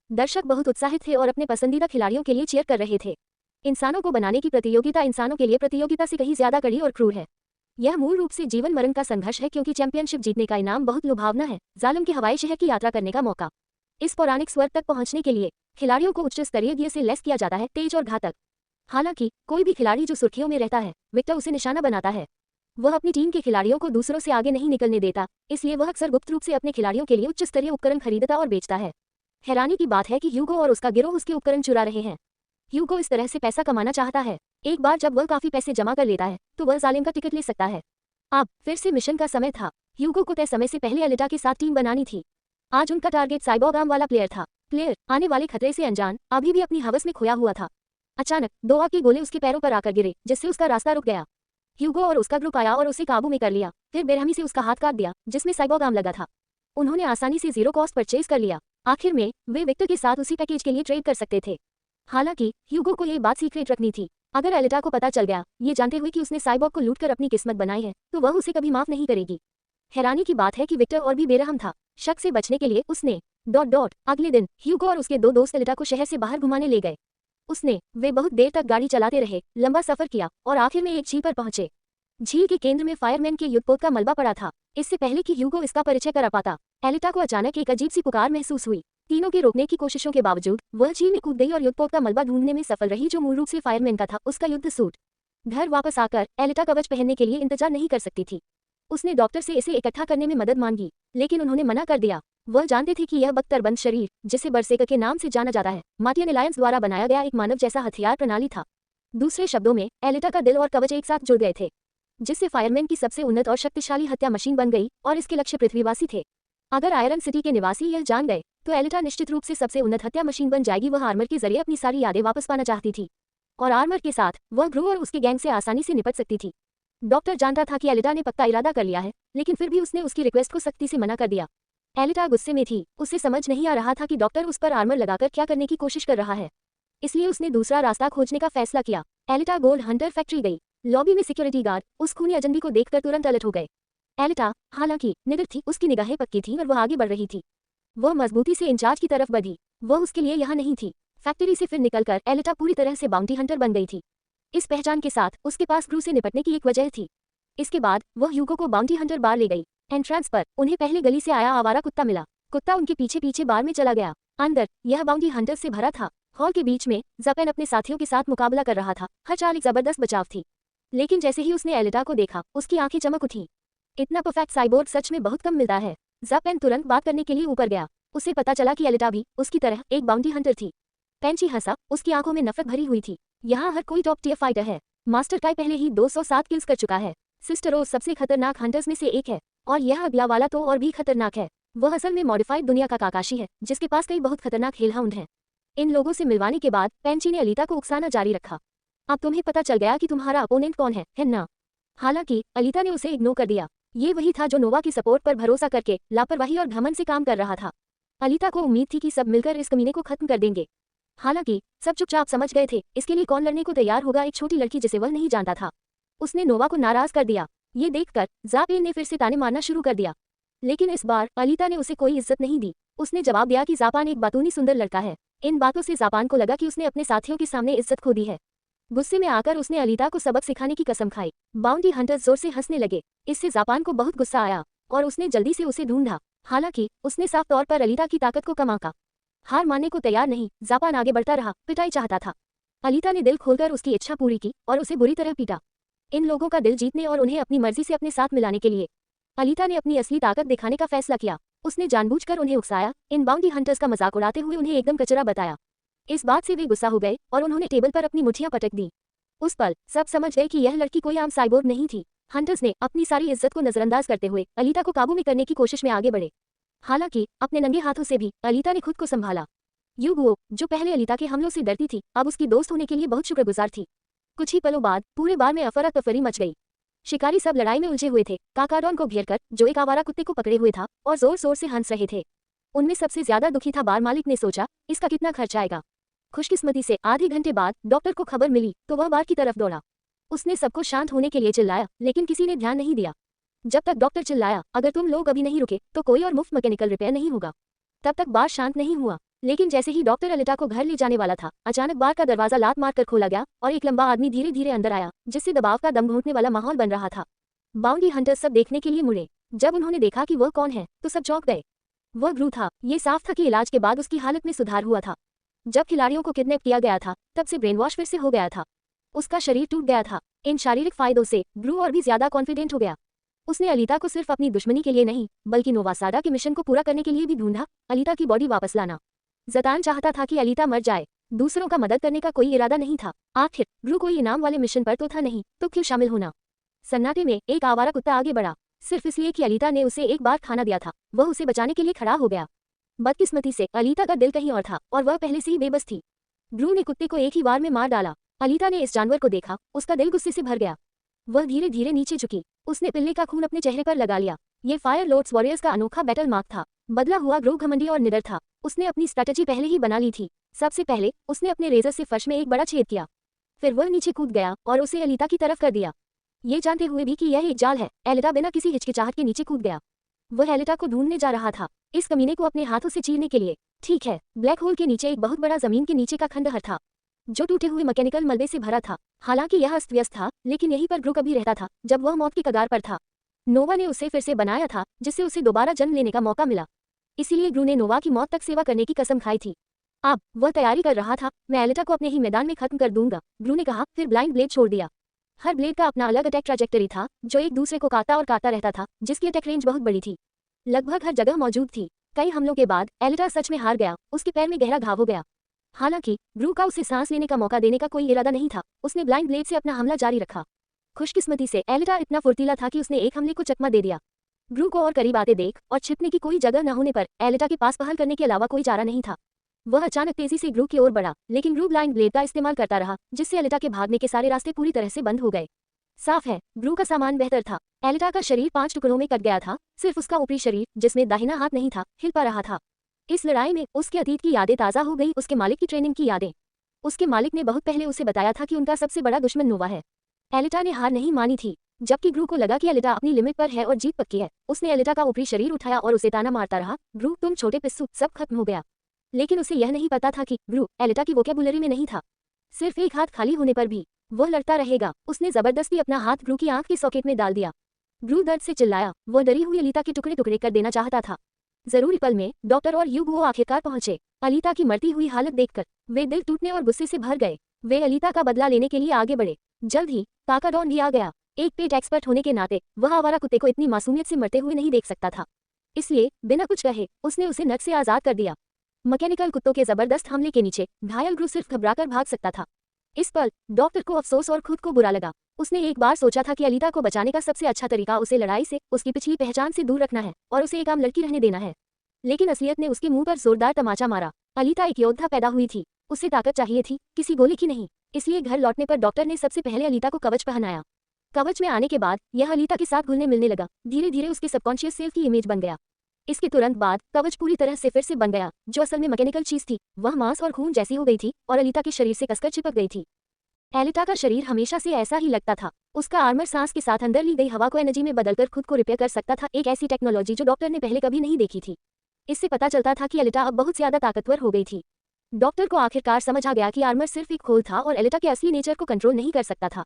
दर्शक बहुत उत्साहित थे और अपने पसंदीदा खिलाड़ियों के लिए चीयर कर रहे थे। इंसानों को बनाने की प्रतियोगिता इंसानों के लिए प्रतियोगिता से कहीं ज्यादा कड़ी और क्रूर है। यह मूल रूप से जीवन मरण का संघर्ष है, क्योंकि चैंपियनशिप जीतने का इनाम बहुत लुभावना है, जालिम के हवाई शहर की यात्रा करने का मौका। इस पौराणिक स्वर्ग तक पहुंचने के लिए खिलाड़ियों को उच्च स्तरीय गियर से लैस किया जाता है, तेज और घातक। हालांकि कोई भी खिलाड़ी जो सुर्खियों में रहता है, विक्टर उसे निशाना बनाता है। वह अपनी टीम के खिलाड़ियों को दूसरों से आगे नहीं निकलने देता, इसलिए वह अक्सर गुप्त रूप से अपने खिलाड़ियों के लिए उच्च स्तरीय उपकरण खरीदता और बेचता है। हैरानी की बात है कि ह्यूगो और उसका गिरोह उसके उपकरण चुरा रहे हैं। ह्यूगो इस तरह से पैसा कमाना चाहता है। एक बार जब वह काफी पैसे जमा कर लेता है तो वह जालिम का टिकट ले सकता है। अब फिर से मिशन का समय था। ह्यूगो को तय समय से पहले एलिटा के साथ टीम बनानी थी। आज उनका टारगेट साइबोर्ग आर्म वाला प्लेयर था। प्लेयर आने वाले खतरे से अनजान, अभी भी अपनी हवस में खोया हुआ था। अचानक 2 आग के गोले उसके पैरों पर आकर गिरे, जिससे उसका रास्ता रुक गया। ह्यूगो और उसका ग्रुप आया और उसे काबू में कर लिया, फिर बेरहमी से उसका हाथ काट दिया जिसमें साइबोर्ग आर्म लगा था। उन्होंने आसानी से 0 कॉस्ट परचेज कर लिया। आखिर में वे विक्टर के साथ उसी पैकेज के लिए ट्रेड कर सकते थे। हालांकि ह्यूगो को ये बात सीक्रेट रखनी थी। अगर एलिटा को पता चल गया, ये जानते हुए कि उसने साइबोर्ग को लूटकर अपनी किस्मत बनाई है, तो वह उसे कभी माफ नहीं करेगी। हैरानी की बात है कि विक्टर और भी बेरहम था। शक से बचने के लिए उसने ... अगले दिन ह्यूगो और उसके 2 दोस्त एलिटा को शहर से बाहर घुमाने ले गए। वे बहुत देर तक गाड़ी चलाते रहे, लंबा सफर किया और आखिर में एक झील पर पहुंचे। झील के केंद्र में फायरमैन के युद्धपोत का मलबा पड़ा था। इससे पहले कि ह्यूगो इसका परिचय कर पाता, एलिटा को अचानक एक अजीब सी पुकार महसूस हुई। तीनों के रोकने की कोशिशों के बावजूद वह झील में कूद गई और युद्धपोत का मलबा ढूंढने में सफल रही, जो मूल रूप से फायरमैन का था, उसका युद्ध सूट। घर वापस आकर एलिटा कवच पहनने के लिए इंतजार नहीं कर सकती थी। उसने डॉक्टर से इसे इकट्ठा करने में मदद मांगी, लेकिन उन्होंने मना कर दिया। वह जानते थे कि यह बख्तरबंद शरीर, जिसे बरसेकर के नाम से जाना जाता है, मार्टियन अलायंस द्वारा बनाया गया एक मानव जैसा हथियार प्रणाली था। दूसरे शब्दों में एलिटा का दिल और कवच एक साथ जुड़ गए थे, जिससे फायरमैन की सबसे उन्नत और शक्तिशाली हत्या मशीन बन गई और इसके लक्ष्य पृथ्वीवासी थे। अगर आयरन सिटी के निवासी यह जान गए तो एलिटा निश्चित रूप से सबसे उन्नत हत्या मशीन बन जाएगी। वह आर्मर के जरिए अपनी सारी यादें वापस पाना चाहती थी और आर्मर के साथ वह ग्रू और उसके गैंग से आसानी से निपट सकती थी। डॉक्टर जानता था कि एलिटा ने पक्का इरादा कर लिया है, लेकिन फिर भी उसने उसकी रिक्वेस्ट को सख्ती से मना कर दिया। एलिटा गुस्से में थी, उसे समझ नहीं आ रहा था कि डॉक्टर उस पर आर्मर लगाकर क्या करने की कोशिश कर रहा है, इसलिए उसने दूसरा रास्ता खोजने का फैसला किया। एलिटा गोल्ड हंटर फैक्ट्री गई। लॉबी में सिक्योरिटी गार्ड उस खूनी अजनबी को देखकर तुरंत अलर्ट हो गए। एलिटा हालांकि निडर थी, उसकी निगाहें पक्की थीं और वह आगे बढ़ रही थी। वह मजबूती से इंचार्ज की तरफ बढ़ी। वह उसके लिए यहाँ नहीं थी। फैक्ट्री से फिर निकलकर एलिटा पूरी तरह से बाउंटी हंटर बन गई थी। इस पहचान के साथ उसके पास ग्रू से निपटने की एक वजह थी। इसके बाद वह ह्यूगो को बाउंटी हंटर बार ले गई। एंट्रेंस पर उन्हें पहले गली से आया आवारा कुत्ता मिला। कुत्ता उनके पीछे पीछे बार में चला गया। अंदर यह बाउंटी हंटर से भरा था। हॉल के बीच में ज़पेन अपने साथियों के साथ मुकाबला कर रहा था। हर चाल एक जबरदस्त बचाव थी, लेकिन जैसे ही उसने एलिटा को देखा उसकी आंखें चमक उठी। इतना परफेक्ट साइबोर्ग सच में बहुत कम मिलता है। ज़पेन तुरंत बात करने के लिए ऊपर गया। उसे पता चला कि एलिटा भी उसकी तरह एक बाउंटी हंटर थी। पेंची हंसा, उसकी आंखों में नफरत भरी हुई थी। यहाँ हर कोई टॉप टियर फाइटर है। मास्टर काई पहले ही 207 किल्स कर चुका है। सिस्टर रोज सबसे खतरनाक हंटर्स में से एक है, और यह अगला वाला तो और भी खतरनाक है। वह असल में मॉडिफाइड दुनिया का काकाशी है, जिसके पास कई बहुत खतरनाक हेलहाउंड हैं। इन लोगों से मिलवाने के बाद पेंची ने अलीता को उकसाना जारी रखा। अब तुम्हें पता चल गया कि तुम्हारा अपोनेंट कौन है ना? हालांकि अलीता ने उसे इग्नोर कर दिया। ये वही था जो नोवा की सपोर्ट पर भरोसा करके लापरवाही और घमंड से काम कर रहा था। अलीता को उम्मीद थी कि सब मिलकर इस कमीने को खत्म कर देंगे। हालांकि सब चुपचाप समझ गए थे इसके लिए कौन लड़ने को तैयार होगा। एक छोटी लड़की जिसे वह नहीं जानता था, उसने नोवा को नाराज कर दिया। ये देखकर ज़पेन ने फिर से ताने मारना शुरू कर दिया, लेकिन इस बार अलीता ने उसे कोई इज्जत नहीं दी। उसने जवाब दिया कि ज़पान एक बातूनी सुंदर लड़का है। इन बातों से ज़पान को लगा कि उसने अपने साथियों के सामने इज्जत खो दी है। गुस्से में आकर उसने अलीता को सबक सिखाने की कसम खाई। बाउंटी हंटर्स जोर से हंसने लगे। इससे ज़पान को बहुत गुस्सा आया और उसने जल्दी से उसे ढूंढा। हालांकि उसने साफ तौर पर अलीता की ताकत को कम आंका। हार मानने को तैयार नहीं, ज़पान आगे बढ़ता रहा, पिटाई चाहता था। अलीता ने दिल खोलकर उसकी इच्छा पूरी की और उसे बुरी तरह पीटा। इन लोगों का दिल जीतने और उन्हें अपनी मर्जी से अपने साथ मिलाने के लिए अलीता ने अपनी असली ताकत दिखाने का फैसला किया। उसने जानबूझकर उन्हें उकसाया, इन बाउंटी हंटर्स का मजाक उड़ाते हुए उन्हें एकदम कचरा बताया। इस बात से वे गुस्सा हो गए और उन्होंने टेबल पर अपनी मुट्ठियां पटक दी। उस पल सब समझ गए कि यह लड़की कोई आम साइबोर्ग नहीं थी। हंटर्स ने अपनी सारी इज्जत को नजरअंदाज करते हुए अलीता को काबू में करने की कोशिश में आगे बढ़े। हालांकि अपने नंगे हाथों से भी अलीता ने खुद को संभाला। यूगुओ, जो पहले अलीता के हमलों से डरती थी, अब उसकी दोस्त होने के लिए बहुत शुक्रगुजार थी। कुछ ही पलों बाद पूरे बार में अफरा तफरी मच गई। शिकारी सब लड़ाई में उलझे हुए थे। काकाडॉन को घेरकर, जो एक आवारा कुत्ते को पकड़े हुए था और जोर जोर से हंस रहे थे। उनमें सबसे ज्यादा दुखी था बार मालिक। ने सोचा, इसका कितना खर्च आएगा। खुशकिस्मती से आधे घंटे बाद डॉक्टर को खबर मिली तो वह बार की तरफ दौड़ा। उसने सबको शांत होने के लिए चिल्लाया, लेकिन किसी ने ध्यान नहीं दिया। जब तक डॉक्टर चिल्लाया, अगर तुम लोग अभी नहीं रुके तो कोई और मुफ्त मैकेनिकल रिपेयर नहीं होगा, तब तक बार शांत नहीं हुआ। लेकिन जैसे ही डॉक्टर अलीता को घर ले जाने वाला था, अचानक बार का दरवाजा लात मारकर खोला गया और एक लंबा आदमी धीरे धीरे अंदर आया, जिससे दबाव का दम घूंटने वाला माहौल बन रहा था। बाउंटी हंटर्स सब देखने के लिए मुड़े। जब उन्होंने देखा कि वह कौन है तो सब चौंक गए। वह ग्रू था। ये साफ था कि इलाज के बाद उसकी हालत में सुधार हुआ था। जब खिलाड़ियों को किडनैप किया गया था तब से ब्रेन वॉश फिर से हो गया था। उसका शरीर टूट गया था। इन शारीरिक फायदों से ग्रू और भी ज्यादा कॉन्फिडेंट हो गया। उसने अलीता को सिर्फ अपनी दुश्मनी के लिए नहीं, बल्कि नोवा साडा के मिशन को पूरा करने के लिए भी ढूंढा। अलीता की बॉडी वापस लाना। ज़पान चाहता था कि अलीता मर जाए। दूसरों का मदद करने का कोई इरादा नहीं था। आखिर ग्रू कोई इनाम वाले मिशन पर तो था नहीं, तो क्यों शामिल होना। सन्नाटे में एक आवारा कुत्ता आगे बढ़ा, सिर्फ इसलिए कि अलीता ने उसे एक बार खाना दिया था। वह उसे बचाने के लिए खड़ा हो गया। बदकिस्मती से अलीता का दिल कहीं और था और वह पहले से ही बेबस थी। ग्रू ने कुत्ते को एक ही बार में मार डाला। अलीता ने इस जानवर को देखा, उसका दिल गुस्से से भर गया। वह धीरे धीरे नीचे झुकी। उसने पिल्ले का खून अपने चेहरे पर लगा लिया। ये फायर लॉर्ड्स वॉरियर्स का अनोखा बैटल मार्क था। बदला हुआ ग्रू घमंडी और निडर था। उसने अपनी स्ट्रैटेजी पहले ही बना ली थी। सबसे पहले उसने अपने रेजर से फर्श में एक बड़ा छेद किया। फिर वह नीचे कूद गया और उसे अलीता की तरफ कर दिया। ये जानते हुए भी कि यह एक जाल है, एलिटा बिना किसी हिचकिचाहट के नीचे कूद गया। वह एलिटा को ढूंढने जा रहा था, इस कमीने को अपने हाथों से चीरने के लिए। ठीक है, ब्लैक होल के नीचे एक बहुत बड़ा जमीन के नीचे का खंडहर था, जो टूटे हुए मैकेनिकल मलबे से भरा था। हालांकि यह अस्त व्यस्त था, लेकिन यहीं पर ग्रू कभी रहता था जब वह मौत की कगार पर था। नोवा ने उसे फिर से बनाया था, जिससे उसे दोबारा जन्म लेने का मौका मिला। इसीलिए ग्रू ने नोवा की मौत तक सेवा करने की कसम खाई थी। अब वह तैयारी कर रहा था, मैं एलिटा को अपने ही मैदान में खत्म कर दूंगा, ग्रू ने कहा। फिर ब्लाइंड ब्लेड छोड़ दिया। हर ब्लेड का अपना अलग अटैक ट्रैजेक्टरी था, जो एक दूसरे को काटता और काटता रहता था, जिसकी अटैक रेंज बहुत बड़ी थी, लगभग हर जगह मौजूद थी। कई हमलों के बाद एलिटा सच में हार गया। उसके पैर में गहरा घाव हो गया। हालांकि ग्रू का उसे सांस लेने का मौका देने का कोई इरादा नहीं था। उसने ब्लाइंड ब्लेड से अपना हमला जारी रखा। खुशकिस्मती से एलिटा इतना फुर्तीला था कि उसने एक हमले को चकमा दे दिया। ब्रू को और करीब आते देख और छिपने की कोई जगह न होने पर एलिटा के पास पहल करने के अलावा कोई चारा नहीं था। वह अचानक तेजी से ग्रू की ओर बढ़ा, लेकिन ग्रू ब्लाइंड ब्लेड का इस्तेमाल करता रहा, जिससे एलिटा के भागने के सारे रास्ते पूरी तरह से बंद हो गए। साफ है, ब्रू का सामान बेहतर था। एलिटा का शरीर 5 टुकड़ों में कट गया था, सिर्फ उसका ऊपरी शरीर, जिसमें दाहिना हाथ नहीं था, हिल पा रहा था। इस लड़ाई में उसके अतीत की यादें ताज़ा हो गई, उसके मालिक की ट्रेनिंग की यादें। उसके मालिक ने बहुत पहले उसे बताया था कि उनका सबसे बड़ा दुश्मन नोवा है। एलिटा ने हार नहीं मानी थी। जबकि ग्रू को लगा कि एलिटा अपनी लिमिट पर है और जीत पक्की है, उसने एलिटा का ऊपरी शरीर उठाया और उसे ताना मारता रहा, ग्रू तुम छोटे पिस्सू, सब खत्म हो गया। लेकिन उसे यह नहीं पता था कि ग्रू एलिटा की वोकैबुलरी में नहीं था। सिर्फ एक हाथ खाली होने पर भी वो लड़ता रहेगा। उसने जबरदस्ती अपना हाथ ग्रू की आंख के सॉकेट में डाल दिया। ग्रू दर्द से चिल्लाया, वो डरी हुई अलीता के टुकड़े टुकड़े कर देना चाहता था। जरूरी पल में डॉक्टर और ह्यूगो आखिरकार पहुंचे। अलीता की मरती हुई हालत देखकर वे दिल टूटने और गुस्से से भर गए। वे अलीता का बदला लेने के लिए आगे बढ़े। जल्द ही काकाडॉन भी आ गया। एक पेट एक्सपर्ट होने के नाते वह आवारा कुत्ते को इतनी मासूमियत से मरते हुए नहीं देख सकता था, इसलिए बिना कुछ कहे उसने उसे नर्क से आजाद कर दिया। मैकेनिकल कुत्तों के जबरदस्त हमले के नीचे घायल ग्रू सिर्फ घबराकर भाग सकता था। इस पल डॉक्टर को अफसोस और खुद को बुरा लगा। उसने एक बार सोचा था कि अलीता को बचाने का सबसे अच्छा तरीका उसे लड़ाई से, उसकी पिछली पहचान से दूर रखना है और उसे एक आम लड़की रहने देना है। लेकिन असलियत ने उसके मुंह पर जोरदार तमाचा मारा। अलीता एक योद्धा पैदा हुई थी, उसे ताकत चाहिए थी, किसी गोली की नहीं। इसलिए घर लौटने पर डॉक्टर ने सबसे पहले अलीता को कवच पहनाया। कवच में आने के बाद यह अलीता के साथ घुलने मिलने लगा, धीरे धीरे उसके सबकॉन्शियस सेल्फ की इमेज बन गया। इसके तुरंत बाद कवच पूरी तरह से फिर से बन गया, जो असल में मैकेनिकल चीज थी। वह मांस और खून जैसी हो गई थी और अलीता के शरीर से कसकर चिपक गई थी। एलिटा का शरीर हमेशा से ऐसा ही लगता था। उसका आर्मर सांस के साथ अंदर ली गई हवा को एनर्जी में बदलकर खुद को रिपेयर कर सकता था, एक ऐसी टेक्नोलॉजी जो डॉक्टर ने पहले कभी नहीं देखी थी। इससे पता चलता था कि एलिटा अब बहुत ज्यादा ताकतवर हो गई थी। डॉक्टर को आखिरकार समझ आ गया कि आर्मर सिर्फ एक खोल था और एलिटा के असली नेचर को कंट्रोल नहीं कर सकता था।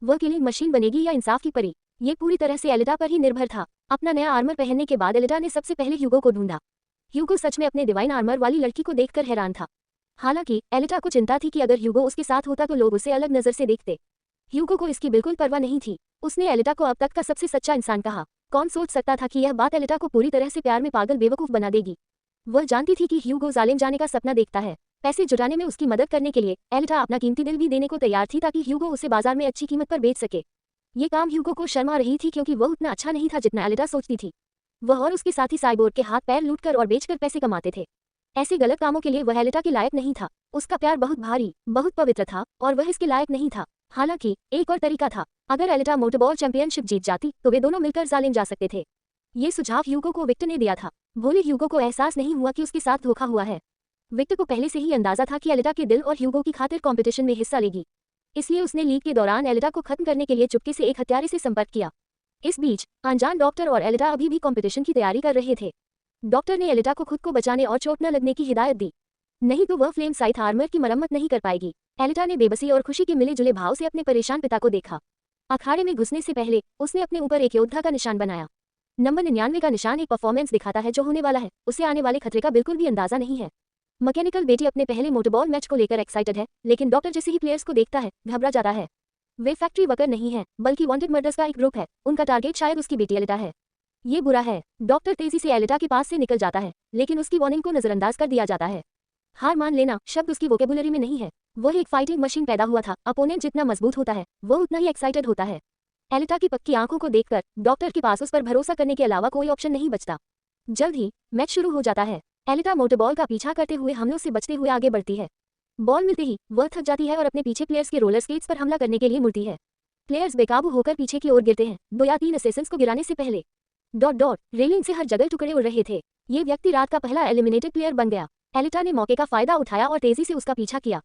वह किलिंग मशीन बनेगी या इंसाफ की परी, ये पूरी तरह से एलिटा पर ही निर्भर था। अपना नया आर्मर पहनने के बाद एलिटा ने सबसे पहले ह्यूगो को ढूंढा। ह्यूगो सच में अपने डिवाइन आर्मर वाली लड़की को देखकर हैरान था। हालांकि एलिटा को चिंता थी कि अगर ह्यूगो उसके साथ होता तो लोग उसे अलग नजर से देखते। ह्यूगो को इसकी बिल्कुल परवाह नहीं थी। उसने एलिटा को अब तक का सबसे सच्चा इंसान कहा। कौन सोच सकता था कि यह बात एलिटा को पूरी तरह से प्यार में पागल बेवकूफ बना देगी। वह जानती थी कि ह्यूगो जालिम जाने का सपना देखता है। पैसे जुटाने में उसकी मदद करने के लिए एलिटा अपना कीमती दिल भी देने को तैयार थी, ताकि ह्यूगो उसे बाजार में अच्छी कीमत पर बेच सके। ये काम ह्यूगो को शर्म आ रही थी, क्योंकि वह उतना अच्छा नहीं था जितना एलिटा सोचती थी। वह और उसके साथी साइबोर्ग के हाथ पैर लूटकर और बेचकर पैसे कमाते थे। ऐसे गलत कामों के लिए वह एलिटा के लायक नहीं था। उसका प्यार बहुत भारी, बहुत पवित्र था और वह इसके लायक नहीं था। हालांकि एक और तरीका था। अगर एलिटा मोटरबॉल चैंपियनशिप जीत जाती तो वे दोनों मिलकर जालिम जा सकते थे। ये सुझाव ह्यूगो को विक्टर ने दिया था। भोले ह्यूगो को एहसास नहीं हुआ कि उसके साथ धोखा हुआ है। विक्टर को पहले से ही अंदाजा था कि एलिटा के दिल और ह्यूगो की खातिर कंपटीशन में हिस्सा लेगी, इसलिए उसने लीग के दौरान एलिटा को खत्म करने के लिए चुपके से एक हत्यारे से संपर्क किया। इस बीच अनजान डॉक्टर और एलिटा अभी भी कंपटीशन की तैयारी कर रहे थे। डॉक्टर ने एलिटा को खुद को बचाने और चोट न लगने की हिदायत दी, नहीं तो वह फ्लेम साइथ आर्मर की मरम्मत नहीं कर पाएगी। एलिटा ने बेबसी और खुशी के मिले जुले भाव से अपने परेशान पिता को देखा। अखाड़े में घुसने से पहले उसने अपने ऊपर एक योद्धा का निशान बनाया। नंबर 99 का निशान एक परफॉर्मेंस दिखाता है जो होने वाला है, उसे आने वाले खतरे का बिल्कुल भी अंदाजा नहीं है। मैकेनिकल बेटी अपने पहले मोटरबॉल मैच को लेकर एक्साइटेड है, लेकिन डॉक्टर जैसे ही प्लेयर्स को देखता है घबरा जाता है। वे फैक्ट्री वर्कर नहीं है, बल्कि वांटेड मर्डर्स का एक ग्रुप है। उनका टारगेट शायद उसकी बेटी एलिटा है। ये बुरा है। डॉक्टर तेजी से एलिटा के पास से निकल जाता है, लेकिन उसकी वार्निंग को नजरअंदाज कर दिया जाता है। हार मान लेना शब्द उसकी वोकेबुलरी में नहीं है। वह एक फाइटिंग मशीन पैदा हुआ था। अपोनेंट जितना मजबूत होता है वो उतना ही एक्साइटेड होता है। एलिटा की पक्की आंखों को देखकर डॉक्टर के पास उस पर भरोसा करने के अलावा कोई ऑप्शन नहीं बचता। जल्द ही मैच शुरू हो जाता है। एलिटा मोटरबॉल का पीछा करते हुए हमलों से बचते हुए आगे बढ़ती है। बॉल मिलते ही वह थक जाती है और अपने पीछे प्लेयर्स के रोलर स्केट्स पर हमला करने के लिए मुड़ती है। प्लेयर्स बेकाबू होकर पीछे की ओर गिरते हैं, 2 या 3 असेसिन्स को गिराने से पहले। रेलिंग से हर जगह टुकड़े उड़ रहे थे। ये व्यक्ति रात का पहला एलिमिनेटेड प्लेयर बन गया। एलिटा ने मौके का फायदा उठाया और तेजी से उसका पीछा किया,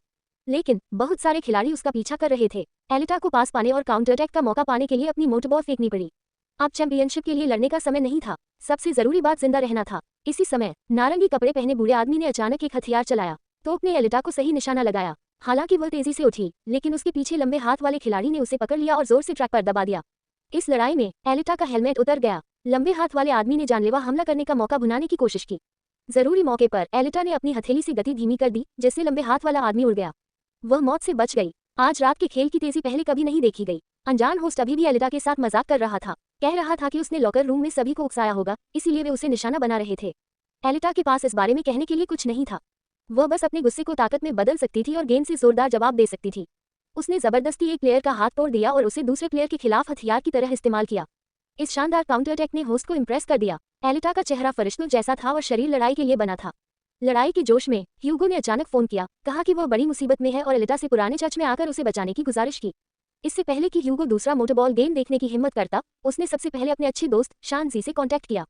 लेकिन बहुत सारे खिलाड़ी उसका पीछा कर रहे थे। एलिटा को पास पाने और काउंटर अटैक का मौका पाने के लिए अपनी मोटरबॉल फेंकनी पड़ी। अब चैंपियनशिप के लिए लड़ने का समय नहीं था। सबसे जरूरी बात जिंदा रहना था। इसी समय नारंगी कपड़े पहने बूढ़े आदमी ने अचानक एक हथियार चलाया। तोप ने एलिटा को सही निशाना लगाया। हालांकि वह तेजी से उठी, लेकिन उसके पीछे लंबे हाथ वाले खिलाड़ी ने उसे पकड़ लिया और जोर से ट्रैक पर दबा दिया। इस लड़ाई में एलिटा का हेलमेट उतर गया। लंबे हाथ वाले आदमी ने जानलेवा हमला करने का मौका भुनाने की कोशिश की। जरूरी मौके पर एलिटा ने अपनी हथेली से गति धीमी कर दी, जिससे लंबे हाथ वाला आदमी उड़ गया। वह मौत से बच गई। आज रात के खेल की तेजी पहले कभी नहीं देखी गई। अनजान होस्ट अभी भी एलिटा के साथ मजाक कर रहा था। कह रहा था कि उसने लॉकर रूम में सभी को उकसाया होगा, इसीलिए वे उसे निशाना बना रहे थे। एलिटा के पास इस बारे में कहने के लिए कुछ नहीं था। वह बस अपने गुस्से को ताकत में बदल सकती थी और गेंद से जोरदार जवाब दे सकती थी। उसने जबरदस्ती एक प्लेयर का हाथ तोड़ दिया और उसे दूसरे प्लेयर के खिलाफ हथियार की तरह इस्तेमाल किया। इस शानदार काउंटर अटैक ने होस्ट को इम्प्रेस कर दिया। एलिटा का चेहरा फरिश्तों जैसा था और शरीर लड़ाई के लिए बना था। लड़ाई के जोश में ह्यूगो ने अचानक फोन किया, कहा कि वह बड़ी मुसीबत में है और एलिटा से पुराने चर्च में आकर उसे बचाने की गुजारिश की। इससे पहले कि ह्यूगो दूसरा मोटरबॉल गेम देखने की हिम्मत करता, उसने सबसे पहले अपने अच्छे दोस्त शानजी से कांटेक्ट किया।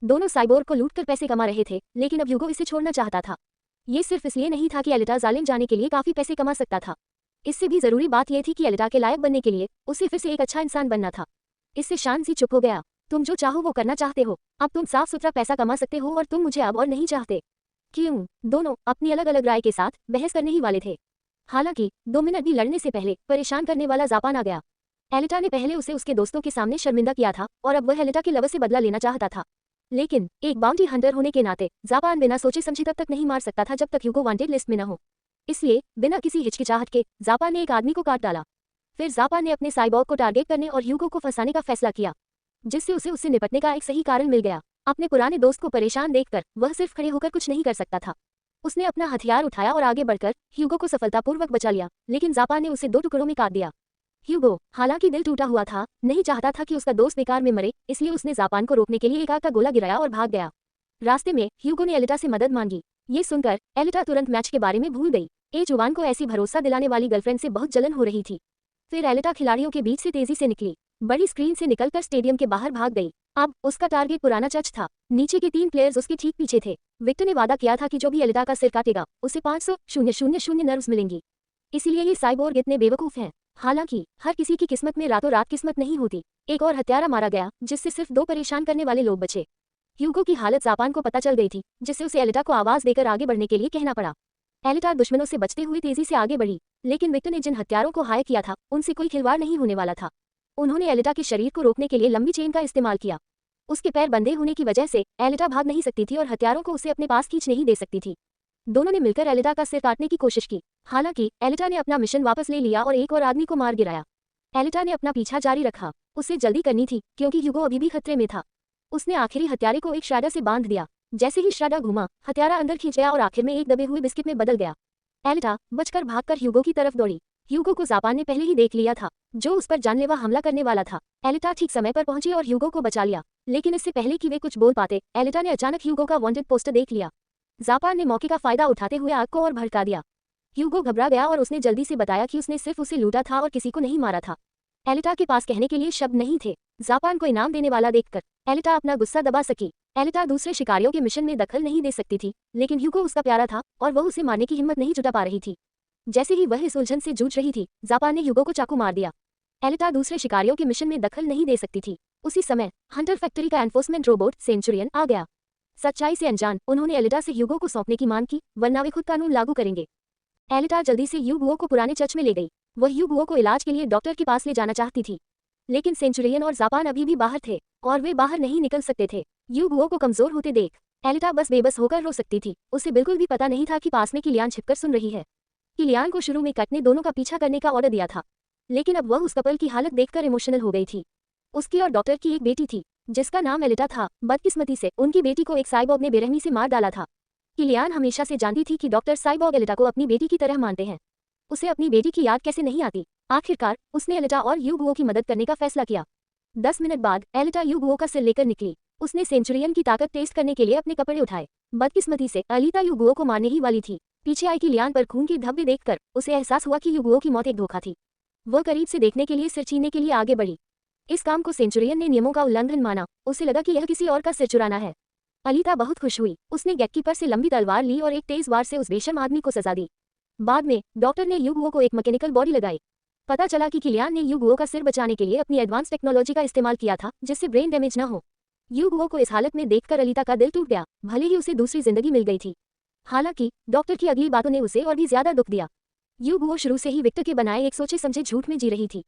दोनों साइबोर्ग को लूटकर पैसे कमा रहे थे, लेकिन अब ह्यूगो इसे छोड़ना चाहता था। ये सिर्फ इसलिए नहीं था कि एलिटा जालिम जाने के लिए काफी पैसे कमा सकता था। इससे भी जरूरी बात यह थी कि एलिटा के लायक बनने के लिए उसे फिर से एक अच्छा इंसान बनना था। इससे शानजी चुप हो गया। तुम जो चाहो वो करना चाहते हो, अब तुम साफ सुथरा पैसा कमा सकते हो और तुम मुझे अब और नहीं चाहते। क्यों? दोनों अपनी अलग अलग राय के साथ बहस करने ही वाले थे। हालांकि 2 मिनट भी लड़ने से पहले परेशान करने वाला जापान आ गया। एलिटा ने पहले उसे उसके दोस्तों के सामने शर्मिंदा किया था और अब वह एलिटा के लवर से बदला लेना चाहता था। लेकिन एक बाउंटी हंटर होने के नाते जापान बिना सोचे समझे तब तक नहीं मार सकता था जब तक ह्यूगो वांटेड लिस्ट में न हो। इसलिए बिना किसी हिचकिचाहट के जापान ने एक आदमी को काट डाला। फिर जापान ने अपने साइबॉर्ग को टारगेट करने और ह्यूगो को फंसाने का फैसला किया, जिससे उसे उससे निपटने का एक सही कारण मिल गया। अपने पुराने दोस्त को परेशान देखकर वह सिर्फ खड़े होकर कुछ नहीं कर सकता था। उसने अपना हथियार उठाया और आगे बढ़कर ह्यूगो को सफलतापूर्वक बचा लिया, लेकिन जापान ने उसे 2 टुकड़ों में काट दिया। ह्यूगो हालांकि दिल टूटा हुआ था, नहीं चाहता था कि उसका दोस्त बेकार में मरे, इसलिए उसने जापान को रोकने के लिए एक आग का गोला गिराया और भाग गया। रास्ते में ह्यूगो ने एलिटा से मदद मांगी। ये सुनकर एलिटा तुरंत मैच के बारे में भूल गई। जुबान को ऐसी भरोसा दिलाने वाली गर्लफ्रेंड से बहुत जलन हो रही थी। फिर एलिटा खिलाड़ियों के बीच से तेजी से निकली, बड़ी स्क्रीन से निकलकर स्टेडियम के बाहर भाग गई। अब उसका टारगेट पुराना चर्च था। नीचे के 3 प्लेयर्स उसके ठीक पीछे थे। विक्टर ने वादा किया था कि जो भी एलिटा का सिर काटेगा उसे 500,000 नर्व्स मिलेंगी। इसीलिए ये साइबोर्ग इतने बेवकूफ हैं। हालांकि हर किसी की किस्मत में रातों रात किस्मत नहीं होती। एक और हत्यारा मारा गया, जिससे सिर्फ 2 परेशान करने वाले लोग बचे। ह्यूगो की हालत जापान को पता चल गई थी, जिससे उसे एलिटा को आवाज देकर आगे बढ़ने के लिए कहना पड़ा। एलिटा दुश्मनों से बचते हुए तेजी से आगे बढ़ी, लेकिन विक्टर ने जिन हत्यारों को हायर किया था उनसे कोई खिलवाड़ नहीं होने वाला था। उन्होंने एलिटा के शरीर को रोकने के लिए लंबी चेन का इस्तेमाल किया। उसके पैर बंधे होने की वजह से एलिटा भाग नहीं सकती थी और हत्यारों को उसे अपने पास खींच नहीं दे सकती थी। दोनों ने मिलकर एलिटा का सिर काटने की कोशिश की। हालांकि एलिटा ने अपना मिशन वापस ले लिया और एक और आदमी को मार गिराया। एलिटा ने अपना पीछा जारी रखा। उसे जल्दी करनी थी क्योंकि ह्यूगो अभी भी खतरे में था। उसने आखिरी हत्यारे को एक श्रैडर से बांध दिया। जैसे ही श्रैडर घुमा, हत्यारा अंदर खींच गया और आखिर में एक दबे हुए बिस्किट में बदल गया। एलिटा बचकर भागकर ह्यूगो की तरफ दौड़ी। ह्यूगो को जापान ने पहले ही देख लिया था, जो उस पर जानलेवा हमला करने वाला था। एलिटा ठीक समय पर पहुंची और ह्यूगो को बचा लिया, लेकिन इससे पहले कि वे कुछ बोल पाते, एलिटा ने अचानक ह्यूगो का वांटेड पोस्टर देख लिया। जापान ने मौके का फायदा उठाते हुए आग को और भड़का दिया। ह्यूगो घबरा गया और उसने जल्दी से बताया कि उसने सिर्फ उसे लूटा था और किसी को नहीं मारा था। एलिटा के पास कहने के लिए शब्द नहीं थे। जापान को इनाम देने वाला देखकर एलिटा अपना गुस्सा दबा सकी। एलिटा दूसरे शिकारियों के मिशन में दखल नहीं दे सकती थी, लेकिन ह्यूगो उसका प्यारा था और वह उसे मारने की हिम्मत नहीं जुटा पा रही थी। जैसे ही वह इस उलझन से जूझ रही थी, जापान ने ह्यूगो को चाकू मार दिया। एलिटा दूसरे शिकारियों के मिशन में दखल नहीं दे सकती थी। उसी समय हंटर फैक्ट्री का एनफोर्समेंट रोबोट सेंचुरियन आ गया। सच्चाई से अनजान उन्होंने एलिटा से ह्यूगो को सौंपने की मांग की, वरना वे खुद कानून लागू करेंगे। एलिटा जल्दी से ह्यूगो को पुराने चर्च में ले गई। वह ह्यूगो को इलाज के लिए डॉक्टर के पास ले जाना चाहती थी, लेकिन सेंचुरियन और जापान अभी भी बाहर थे और वे बाहर नहीं निकल सकते थे। ह्यूगो को कमजोर होते देख एलिटा बस बेबस होकर रो सकती थी। उसे बिल्कुल भी पता नहीं था कि पास में किलियान छिपकर सुन रही है। किलियान को शुरू में कट ने दोनों का पीछा करने का ऑर्डर दिया था, लेकिन अब वह उस कपल की हालत देखकर इमोशनल हो गई थी। उसकी और डॉक्टर की एक बेटी थी, जिसका नाम एलिटा था। बदकिस्मती से उनकी बेटी को एक साइबॉर्ग ने बेरहमी से मार डाला था। किलियान हमेशा से जानती थी कि डॉक्टर साइबॉर्ग एलिटा को अपनी बेटी की तरह मानते हैं। उसे अपनी बेटी की याद कैसे नहीं आती। आखिरकार उसने एलिटा और ह्यूगो की मदद करने का फैसला किया। 10 मिनट बाद एलिटा ह्यूगो का सिर लेकर निकली। उसने सेंचुरियन की ताकत टेस्ट करने के लिए अपने कपड़े उठाए। बदकिस्मती से एलिटा ह्यूगो को मारने ही वाली थी। पीछे आई किलियान पर खून के धब्बे देखकर उसे एहसास हुआ कि ह्यूगो की मौत एक धोखा थी। वह करीब से देखने के लिए सिर छीनने के लिए आगे बढ़ी। इस काम को सेंचुरियन ने नियमों का उल्लंघन माना। उसे लगा कि यह किसी और का सिर चुराना है। एलिटा बहुत खुश हुई। उसने गेटकीपर से लंबी तलवार ली और एक तेज वार से उस बेशर्म आदमी को सजा दी। बाद में डॉक्टर ने ह्यूगो को एक मैकेनिकल बॉडी लगाई। पता चला कि किलियान ने ह्यूगो का सिर बचाने के लिए अपनी एडवांस टेक्नोलॉजी का इस्तेमाल किया था, जिससे ब्रेन डैमेज न हो। ह्यूगो को इस हालत में देखकर एलिटा का दिल टूट गया, भले ही उसे दूसरी जिंदगी मिल गई थी। हालांकि डॉक्टर की अगली बातों ने उसे और भी ज्यादा दुख दिया। ह्यूगो शुरू से ही विक्टर के बनाए एक सोचे समझे झूठ में जी रही थी।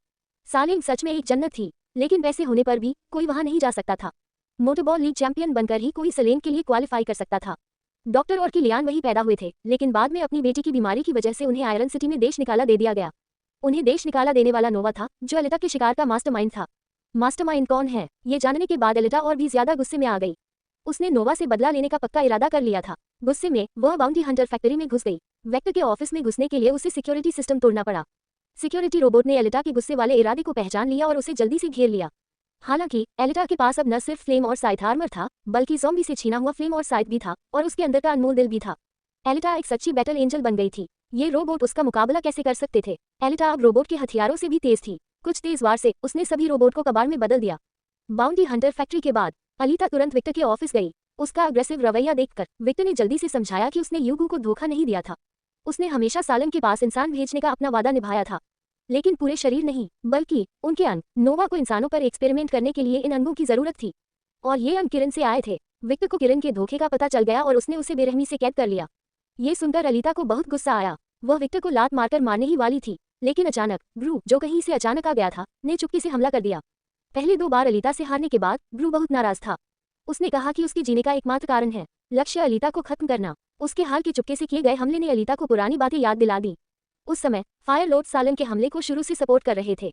सालिंग सच में एक जन्नत थी, लेकिन वैसे होने पर भी कोई वहां नहीं जा सकता था। मोटरबॉल लीग चैंपियन बनकर ही कोई सलेम के लिए क्वालिफाई कर सकता था। डॉक्टर और किलियान वही पैदा हुए थे, लेकिन बाद में अपनी बेटी की बीमारी की वजह से उन्हें आयरन सिटी में देश निकाला दे दिया गया। उन्हें देश निकाला देने वाला नोवा था, जो एलिटा के शिकार का मास्टरमाइंड था। मास्टरमाइंड कौन है, ये जानने के बाद एलिटा और भी ज्यादा गुस्से में आ गई। उसने नोवा से बदला लेने का पक्का इरादा कर लिया था। गुस्से में वह बाउंटी हंटर फैक्ट्री में घुस गई। वेक्टर के ऑफिस में घुसने के लिए उसे सिक्योरिटी सिस्टम तोड़ना पड़ा। सिक्योरिटी रोबोट ने एलिटा के गुस्से वाले इरादे को पहचान लिया और उसे जल्दी से घेर लिया। हालांकि एलिटा के पास अब न सिर्फ फ्लेम और साइथ आर्मर था, बल्कि ज़ॉम्बी से छीना हुआ फ्लेम और साइथ भी था, और उसके अंदर का अनमोल दिल भी था। एलिटा एक सच्ची बैटल एंजल बन गई थी। ये रोबोट उसका मुकाबला कैसे कर सकते थे? एलिटा अब रोबोट के हथियारों से भी तेज थी। कुछ तेज वार से उसने सभी रोबोट को कबाड़ में बदल दिया। बाउंटी हंटर फैक्ट्री के बाद अलीता तुरंत विक्टर के ऑफिस गई। उसका अग्रेसिव रवैया देखकर विक्टर ने जल्दी से समझाया कि उसने ह्यूगो को धोखा नहीं दिया था। उसने हमेशा सालम के पास इंसान भेजने का अपना वादा निभाया था, लेकिन पूरे शरीर नहीं, बल्कि उनके अंग। नोवा को इंसानों पर एक्सपेरिमेंट करने के लिए इन अंगों की जरूरत थी, और ये अंग किरण से आए थे। विक्टर को किरण के धोखे का पता चल गया और उसने उसे बेरहमी से कैद कर लिया। ये सुनकर अलीता को बहुत गुस्सा आया। वह विक्टर को लात मारकर मारने ही वाली थी, लेकिन अचानक ब्रू, जो कहीं से अचानक आ गया था, ने चुपके से हमला कर दिया। पहले 2 बार अलीता से हारने के बाद ब्रू बहुत नाराज था। उसने कहा कि उसके जीने का एकमात्र कारण है लक्ष्य अलीता को खत्म करना। उसके हाल के चुपके से किए गए हमले ने अलीता को पुरानी बातें याद दिला दी। उस समय फायर लॉर्ड सालन के हमले को शुरू से सपोर्ट कर रहे थे।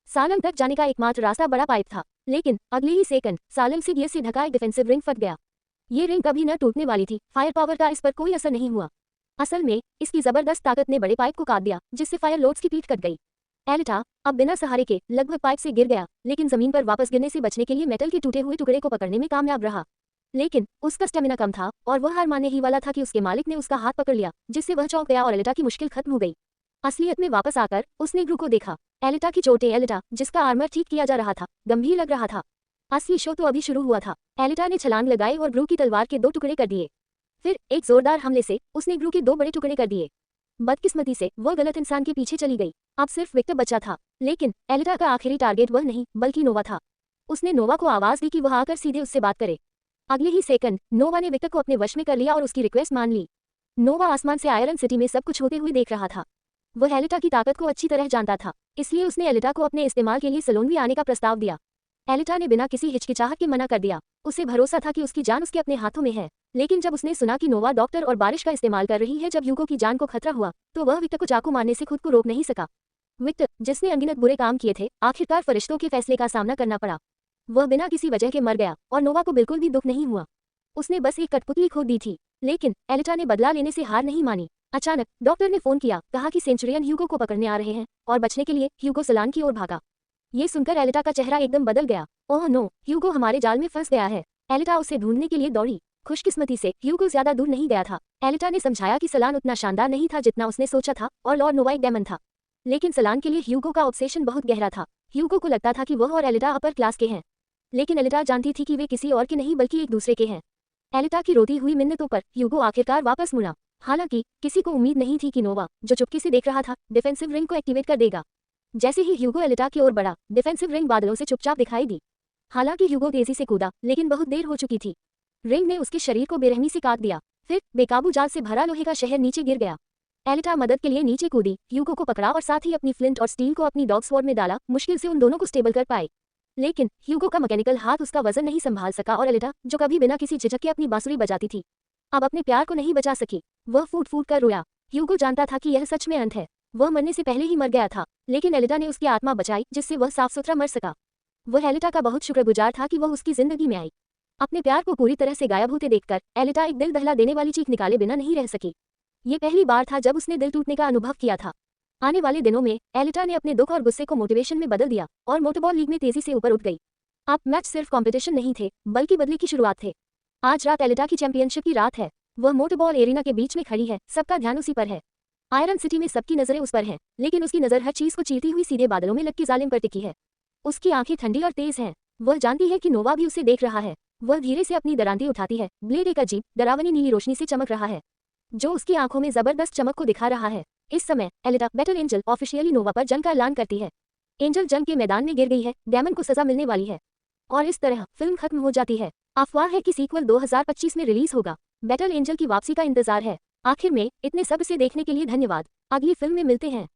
सालन तक जाने का एकमात्र रास्ता बड़ा पाइप था, लेकिन अगले ही सेकंड सालन से गियर से ढका एक डिफेंसिव रिंग फट गया। ये रिंग कभी न टूटने वाली थी। फायर पावर का इस पर कोई असर नहीं हुआ। असल में इसकी जबरदस्त ताकत ने बड़े पाइप को काट दिया, जिससे फायर लॉर्ड्स की पीठ कट गई। एलिटा अब बिना सहारे के लगभग पाइप से गिर गया, लेकिन जमीन पर वापस गिरने से बचने के लिए मेटल के टूटे हुए टुकड़े को पकड़ने में कामयाब रहा। लेकिन उसका स्टेमिना कम था और वह हार मानने ही वाला था कि उसके मालिक ने उसका हाथ पकड़ लिया, जिससे वह चौंक गया और एलिटा की मुश्किल खत्म हो गई। असलियत में वापस आकर उसने ग्रू को देखा। एलिटा की चोटें। एलिटा, जिसका आर्मर ठीक किया जा रहा था, गंभीर लग रहा था। असली शो तो अभी शुरू हुआ था। एलिटा ने छलांग लगाई और ग्रू की तलवार के 2 टुकड़े कर दिए। फिर एक जोरदार हमले से उसने ग्रू के 2 बड़े टुकड़े कर दिए। बदकिस्मती से वह गलत इंसान के पीछे चली गई। अब सिर्फ विक्टर बचा था, लेकिन एलिटा का आखिरी टारगेट वह नहीं, बल्कि नोवा था। उसने नोवा को आवाज दी कि वह आकर सीधे उससे बात करे। अगले ही सेकंड नोवा ने विक्टर को अपने वश में कर लिया और उसकी रिक्वेस्ट मान ली। नोवा आसमान से आयरन सिटी में सब कुछ होते हुए देख रहा था। वह एलिटा की ताकत को अच्छी तरह जानता था, इसलिए उसने एलिटा को अपने इस्तेमाल के लिए सलोन भी आने का प्रस्ताव दिया। एलिटा ने बिना किसी हिचकिचाहट के मना कर दिया। उसे भरोसा था कि उसकी जान उसके अपने हाथों में है। लेकिन जब उसने सुना कि नोवा डॉक्टर और बारिश का इस्तेमाल कर रही है जब ह्यूगो की जान को खतरा हुआ, तो वह विक्टर को चाकू मारने से खुद को रोक नहीं सका। विक्टर, जिसने अनगिनत बुरे काम किए थे, आखिरकार फरिश्तों के फैसले का सामना करना पड़ा। वह बिना किसी वजह के मर गया और नोवा को बिल्कुल भी दुख नहीं हुआ। उसने बस एक कठपुतली खो दी थी, लेकिन एलिटा ने बदला लेने से हार नहीं मानी। अचानक डॉक्टर ने फोन किया, कहा कि सेंचुरियन ह्यूगो को पकड़ने आ रहे हैं, और बचने के लिए ह्यूगो सलान की ओर भागा। ये सुनकर एलिटा का चेहरा एकदम बदल गया। ओह नो, ह्यूगो हमारे जाल में फंस गया है। एलिटा उसे ढूंढने के लिए दौड़ी। खुशकिस्मती से ह्यूगो ज्यादा दूर नहीं गया था। एलिटा ने समझाया कि सलान उतना शानदार नहीं था जितना उसने सोचा था, और लॉर्ड नोवा एक डेमन था। लेकिन सलान के लिए ह्यूगो का ऑब्सेशन बहुत गहरा था। ह्यूगो को लगता था कि वह और एलिटा अपर क्लास के हैं, लेकिन एलिटा जानती थी कि वे किसी और के नहीं बल्कि एक दूसरे के हैं। एलिटा की रोती हुई मिन्नतों पर ह्यूगो आखिरकार वापस मुड़ा। हालांकि किसी को उम्मीद नहीं थी कि नोवा, जो चुपके से देख रहा था, डिफेंसिव रिंग को एक्टिवेट कर देगा। जैसे ही ह्यूगो एलिटा की ओर बढ़ा, डिफेंसिव रिंग बादलों से चुपचाप दिखाई दी। हालांकि ह्यूगो तेजी से कूदा, लेकिन बहुत देर हो चुकी थी। रिंग ने उसके शरीर को बेरहमी से काट दिया। फिर बेकाबू जाल से भरा लोहे का शहर नीचे गिर गया। एलिटा मदद के लिए नीचे कूदी, ह्यूगो को पकड़ा और साथ ही अपनी फ्लिंट और स्टील को अपनी डॉग स्वॉर्ड में डाला। मुश्किल से उन दोनों को स्टेबल कर पाए, लेकिन ह्यूगो का मैकेनिकल हाथ उसका वजन नहीं संभाल सका और एलिटा, जो कभी बिना किसी झिझक के अपनी बांसुरी बजाती थी, अब अपने प्यार को नहीं बचा सकी। वह फूट फूट कर रोया। ह्यूगो जानता था कि यह सच में अंत है। वह मरने से पहले ही मर गया था, लेकिन एलिटा ने उसकी आत्मा बचाई, जिससे वह साफ सुथरा मर सका। वह एलिटा का बहुत शुक्रगुजार था कि वह उसकी जिंदगी में आई। अपने प्यार को पूरी तरह से गायब होते देखकर एलिटा एक दिल दहला देने वाली चीख निकाले बिना नहीं रह सकी। ये पहली बार था जब उसने दिल टूटने का अनुभव किया था। आने वाले दिनों में एलिटा ने अपने दुख और गुस्से को मोटिवेशन में बदल दिया और मोटरबॉल लीग में तेजी से ऊपर उठ गई। अब मैच सिर्फ कंपटीशन नहीं थे, बल्कि बदले की शुरुआत थे। आज रात एलिटा की चैंपियनशिप की रात है। वह मोटरबॉल एरिना के बीच में खड़ी है, सबका ध्यान उसी पर है। आयरन सिटी में सबकी नजरें उस पर हैं, लेकिन उसकी नजर हर चीज को चीरती हुई सीधे बादलों में लटकी जालिम पर टिकी है। उसकी आंखें ठंडी और तेज हैं। वह जानती है कि नोवा भी उसे देख रहा है। वह धीरे से अपनी दरांती उठाती है। ब्लेड एक अजीब डरावनी नीली रोशनी से चमक रहा है, जो उसकी आंखों में जबरदस्त चमक को दिखा रहा है। इस समय एलिटा, बैटल एंजल, ऑफिशियली नोवा पर जंग का ऐलान करती है। एंजल जंग के मैदान में गिर गई है, डेमन को सजा मिलने वाली है, और इस तरह फिल्म खत्म हो जाती है। अफवाह है कि सीक्वल 2025 में रिलीज होगा। बैटल एंजल की वापसी का इंतजार है। आखिर में इतने सब से देखने के लिए धन्यवाद। अगली फिल्म में मिलते हैं।